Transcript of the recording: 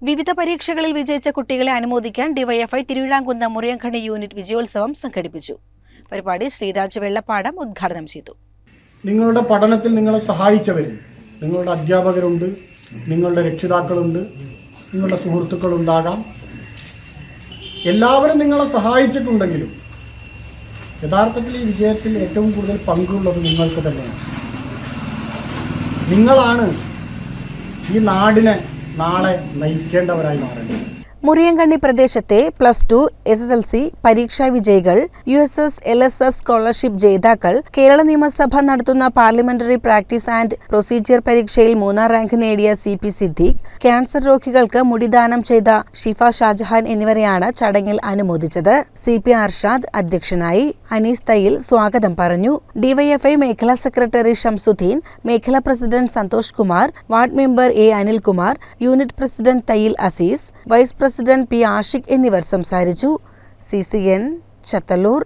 വിവിധ പരീക്ഷകളിൽ വിജയിച്ച കുട്ടികളെ അനുമോദിക്കാൻ ഡിവൈഎഫ്ഐ തിരുവിഴാംകുന്ന് മുറിയൻഖണി യൂണിറ്റ് വിജയോത്സവം സംഘടിപ്പിച്ചു. പരിപാടി ശ്രീരാജ് വെള്ളപ്പാടം ഉദ്ഘാടനം ചെയ്തു. നിങ്ങളുടെ പഠനത്തിൽ നിങ്ങളെ സഹായിച്ചവരും, നിങ്ങളുടെ അധ്യാപകരുണ്ട്, നിങ്ങളുടെ രക്ഷിതാക്കളുണ്ട്, നിങ്ങളുടെ സുഹൃത്തുക്കളുണ്ടാകാം. എല്ലാവരും നിങ്ങളെ സഹായിച്ചിട്ടുണ്ടെങ്കിലും യഥാർത്ഥത്തിൽ ഈ വിജയത്തിൽ ഏറ്റവും കൂടുതൽ പങ്കുള്ളത് നിങ്ങൾക്ക് തന്നെയാണ്. നിങ്ങളാണ് ഈ നാടിനെ നാളെ നയിക്കേണ്ടവരായി മാറേണ്ടത്. മുറിയൻഖണി പ്രദേശത്തെ +2 SSLC പരീക്ഷാ വിജയികൾ, USS LSS സ്കോളർഷിപ്പ് ജേതാക്കൾ, കേരള നിയമസഭ നടത്തുന്ന പാർലമെന്ററി പ്രാക്ടീസ് ആൻഡ് പ്രൊസീജിയർ പരീക്ഷയിൽ 3ാം റാങ്ക് നേടിയ CP സിദ്ദീഖ്, ക്യാൻസർ രോഗികൾക്ക് മുടിദാനം ചെയ്ത ഷിഫ ഷാജഹാൻ എന്നിവരെയാണ് ചടങ്ങിൽ അനുമോദിച്ചത്. CP അർഷാദ് അധ്യക്ഷനായി. അനീസ് തയ്യിൽ സ്വാഗതം പറഞ്ഞു. ഡിവൈഎഫ്ഐ മേഖലാ സെക്രട്ടറി ഷംസുദ്ദീൻ, മേഖലാ president Santhosh Kumar, ward member A Anilkumar, unit president Thayyil Azeez, vice president P Ashiq എന്നിവർ സംസാരിച്ചു. CCN ചത്തല്ലൂർ.